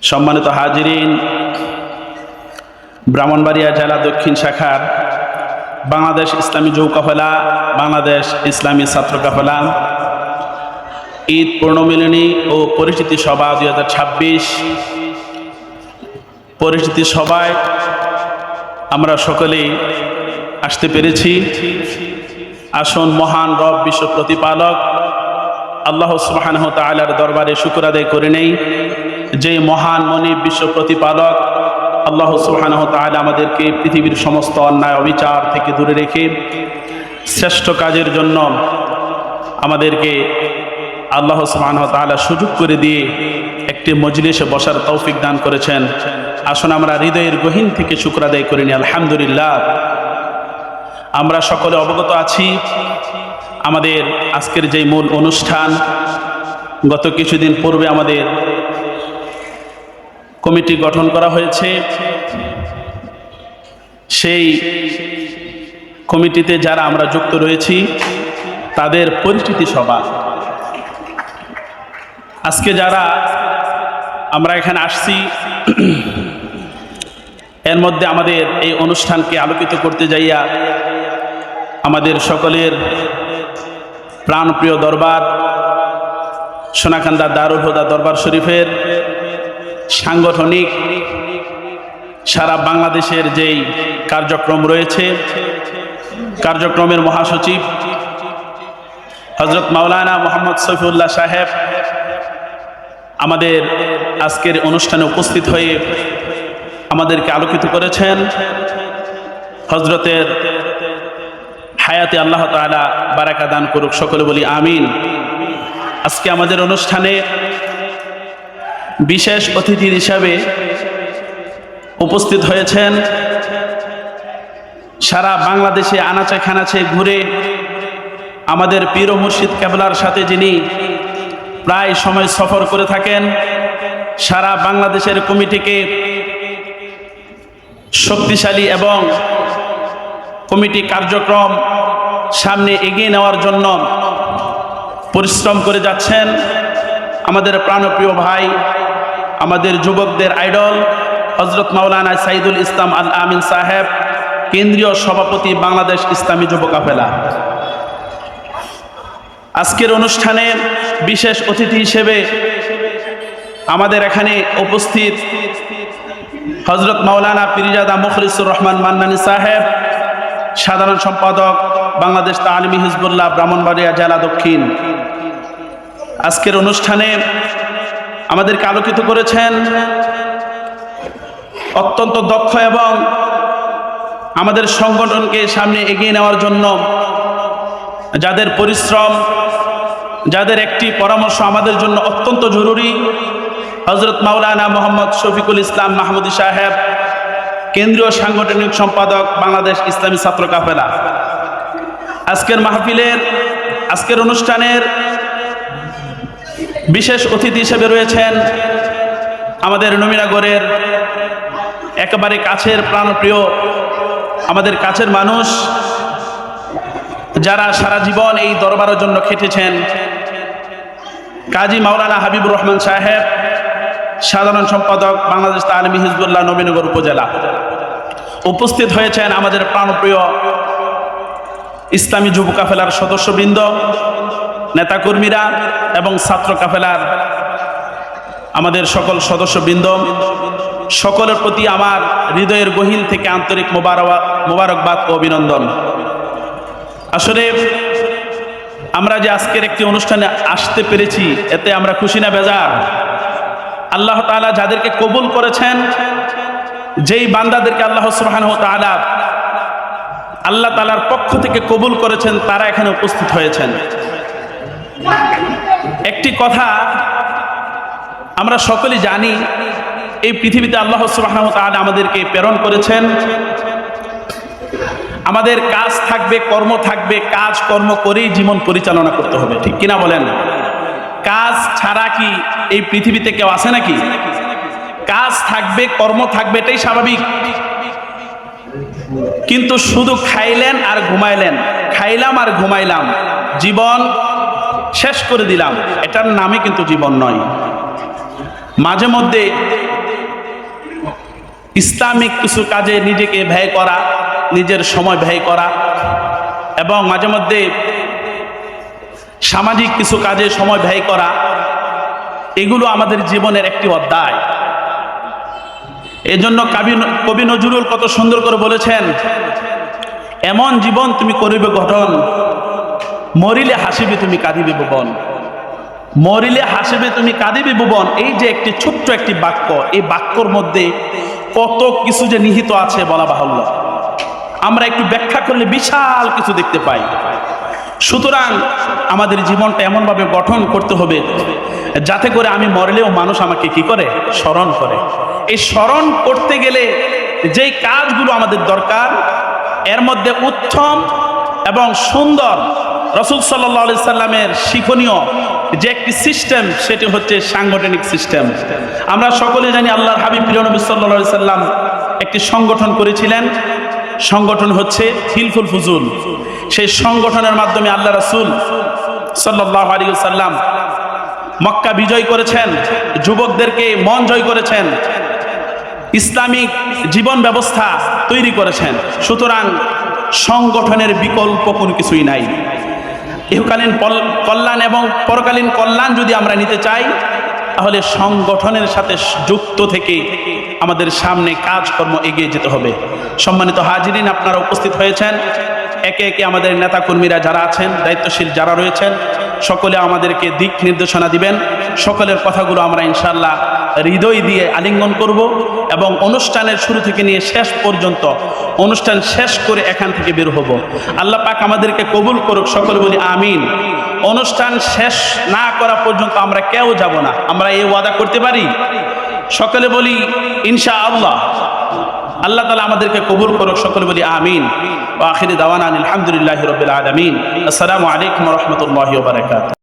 সম্মানিত হাজিরিন, ব্রাহ্মণবাড়িয়া জেলা দক্ষিণ শাখার বাংলাদেশ ইসলামী যুব কাফেলা, বাংলাদেশ ইসলামী ছাত্র কাফেলা ঈদ পূর্ণমিলনী ও পরিচিতি সভা 2026 পরিচিতি সভায় আমরা সকলেই আসতে পেরেছি। আসুন মহান রব বিশ্ব প্রতিপালক আল্লাহ সুবহানাহু ওয়া তাআলার দরবারে শুকর আদায় করে নেই, যে মহান মনিব বিশ্ব প্রতিপালক আল্লাহ সুবহানাহু ওয়া তাআলা আমাদেরকে পৃথিবীর সমস্ত অন্যায় অবিচার থেকে দূরে রেখে শ্রেষ্ঠ কাজের জন্য আমাদেরকে আল্লাহ সুবহানাহু ওয়া তাআলা সুযোগ করে দিয়ে একটি মজলিসে বসার তৌফিক দান করেছেন। আসুন আমরা হৃদয়ের গহীন থেকে শুকর আদায় করে নিই আলহামদুলিল্লাহ। আমরা সকলে অবগত আছি আমাদের আজকের যে মূল অনুষ্ঠান, গত কিছুদিন পূর্বে আমাদের কমিটি গঠন করা হয়েছে। সেই কমিটিতে যারা আমরা যুক্ত রয়েছি তাদের পরিচিতি সভা। আজকে যারা আমরা এখানে আসছি, এর মধ্যে আমাদের এই অনুষ্ঠানকে আলোকিত করতে যাইয়া আমাদের সকলের প্রাণপ্রিয় দরবার সোনাকান্দা দারুল হুদা দরবার শরীফের সাংগঠনিক সারা বাংলাদেশের যেই কার্যক্রম রয়েছে, কার্যক্রমের মহাসচিব হযরত মাওলানা মোহাম্মদ সফিউল্লাহ সাহেব আমাদের আজকের অনুষ্ঠানে উপস্থিত হয়ে আমাদেরকে আলোকিত করেছেন। হযরতের হায়াতে আল্লাহ তাআলা বারাকা দান করুক, সকলে বলি আমিন। আজকে আমাদের অনুষ্ঠানে বিশেষ অতিথি হিসাবে উপস্থিত হয়েছেন সারা বাংলাদেশে আনাচে খানাচে ঘুরে আমাদের পীর ও মুর্শিদ কেবলার সাথে যিনি প্রায় সময় সফর করে থাকেন, সারা বাংলাদেশের কমিটিকে শক্তিশালী এবং কমিটি কার্যক্রম সামনে এগিয়ে নেওয়ার জন্য পরিশ্রম করে যাচ্ছেন আমাদের প্রাণপ্রিয় ভাই, আমাদের যুবকদের আইডল হযরত মাওলানা সাইদুল ইসলাম আল আমিন সাহেব, কেন্দ্রীয় সভাপতি বাংলাদেশ ইসলামী যুব কাফেলা। আজকের অনুষ্ঠানে বিশেষ অতিথি হিসেবে আমাদের এখানে উপস্থিত হযরত মাওলানা পীরজাদা মুখলিসুর রহমান মান্নানী সাহেব, সাধারণ সম্পাদক বাংলাদেশ তালিমি হিজবুল্লাহ ব্রাহ্মণবাড়িয়া জেলা দক্ষিণ। আজকের অনুষ্ঠানে আমাদেরকে আলোকিত করেছেন অত্যন্ত দক্ষ এবং আমাদের সংগঠনকে সামনে এগিয়ে নেওয়ার জন্য যাদের পরিশ্রম, যাদের একটি পরামর্শ আমাদের জন্য অত্যন্ত জরুরি, হযরত মাওলানা মোহাম্মদ শফিকুল ইসলাম মাহমুদী সাহেব, কেন্দ্রীয় সাংগঠনিক সম্পাদক বাংলাদেশ ইসলামী ছাত্র কাফেলা। আজকের মাহফিলের, আজকের অনুষ্ঠানের বিশেষ অতিথি হিসেবে রয়েছেন আমাদের নবীনগরের একেবারে কাছের প্রাণপ্রিয়, আমাদের কাছের মানুষ, যারা সারা জীবন এই দরবারের জন্য খেটেছেন, কাজী মাওলানা হাবিবুর রহমান সাহেব, সাধারণ সম্পাদক বাংলাদেশ তালিমি হিজবুল্লাহ নবীনগর উপজেলা। উপস্থিত হয়েছেন আমাদের প্রাণপ্রিয় ইসলামী যুব কাফেলার সদস্যবৃন্দ, নেতাকর্মীরা এবং ছাত্র কাফেলার আমাদের সকল সদস্যবৃন্দ। সকলের প্রতি আমার হৃদয়ের গহীন থেকে আন্তরিক মোবারকবাদ ও অভিনন্দন। আসলে আমরা যে আজকের একটি অনুষ্ঠানে আসতে পেরেছি, এতে আমরা খুশি না বেজার? আল্লাহ তাআলা যাদেরকে কবুল করেছেন, যেই বান্দাদেরকে আল্লাহ সুবহানাহু ওয়া তাআলা আল্লাহ তাআলার পক্ষ থেকে কবুল করেছেন, তারা এখানে উপস্থিত হয়েছেন। একটি কথা আমরা সকলেই জানি, এই পৃথিবীতে আল্লাহ সুবহানাহু ওয়া তাআলা আমাদেরকে প্রেরণ করেছেন। আমাদের কাজ থাকবে, কর্ম থাকবে, কাজ কর্ম করেই জীবন পরিচালনা করতে হবে, ঠিক কিনা বলেন? কাজ ছাড়া কি এই পৃথিবীতে কেউ আছে নাকি? কাজ থাকবে, কর্ম থাকবে, এটাই স্বাভাবিক। কিন্তু শুধু খাইলেন আর ঘুমাইলেন, খাইলাম আর ঘুমাইলাম, জীবন শেষ করে দিলাম, এটার নামে কিন্তু জীবন নয়। মাঝে মধ্যে ইসলামিক কিছু কাজে নিজেকে ব্যয় করা, নিজের সময় ব্যয় করা, এবং মাঝে মধ্যে সামাজিক কিছু কাজে সময় ব্যয় করা, এগুলো আমাদের জীবনের একটি অধ্যায়। এজন্য কবি নজরুল কত সুন্দর করে বলেছেন, এমন জীবন তুমি করিবে গঠন, মরিলে হাসিবে তুমি কাঁদিবে ভুবন। মরিলে হাসিবে তুমি কাঁদিবে ভুবন, এই যে একটি ছোট্ট একটি বাক্য, এই বাক্যর মধ্যে কত কিছু যে নিহিত আছে বলা বাহুল্য। আমরা একটু ব্যাখ্যা করলে বিশাল কিছু দেখতে পাই। সুতরাং আমাদের জীবনটা এমনভাবে গঠন করতে হবে যাতে করে আমি মরলেও মানুষ আমাকে কি করে, স্মরণ করে। এই স্মরণ করতে গেলে যেই কাজগুলো আমাদের দরকার, এর মধ্যে উত্তম এবং সুন্দর রাসূল সাল্লাল্লাহু আলাইহি সাল্লামের শিক্ষণীয় যে একটি সিস্টেম, সেটি হচ্ছে সাংগঠনিক সিস্টেম। আমরা সকলে জানি আল্লাহর হাবিব প্রিয় নবী সাল্লাল্লাহু আলাইহি সাল্লাম একটি সংগঠন করেছিলেন। সংগঠন হচ্ছে হিলফুল ফুজুল। সেই সংগঠনের মাধ্যমে আল্লাহ রাসূল সাল্লাল্লাহু আলাইহি সাল্লাম মক্কা বিজয় করেছেন, যুবকদেরকে মন জয় করেছেন, ইসলামিক জীবন ব্যবস্থা তৈরি করেছেন। সুতরাং সংগঠনের বিকল্প কোনো কিছুই নাই। ইহকালীন কল্যাণ এবং পরকালীন কল্যাণ যদি আমরা নিতে চাই, তাহলে সংগঠনের সাথে যুক্ত থেকে আমাদের সামনে কাজকর্ম এগিয়ে যেতে হবে। সম্মানিত হাজিরিন, আপনারা উপস্থিত হয়েছেন। একে একে আমাদের নেতাকর্মীরা যারা আছেন, দায়িত্বশীল যারা রয়েছেন, সকলে আমাদেরকে দিক নির্দেশনা দিবেন। সকলের কথাগুলো আমরা ইনশাআল্লাহ হৃদয় দিয়ে আলিঙ্গন করব এবং অনুষ্ঠানের শুরু থেকে নিয়ে শেষ পর্যন্ত অনুষ্ঠান শেষ করে এখান থেকে বের হব। আল্লাহ পাক আমাদেরকে কবুল করুক, সকলে বলি আমিন। অনুষ্ঠান শেষ না করা পর্যন্ত আমরা কেউ যাব না, আমরা এই ওয়াদা করতে পারি? সকলে বলি ইনশাআল্লাহ। আল্লাহ তাআলা আমাদেরকে কবুল করুক, সকলে বলি আমিন। ওয়া আখিরি দাওয়ানা আলহামদুলিল্লাহি রাব্বিল আলামিন। আসসালামু আলাইকুম ওয়া রাহমাতুল্লাহি ওয়া বারাকাতুহু।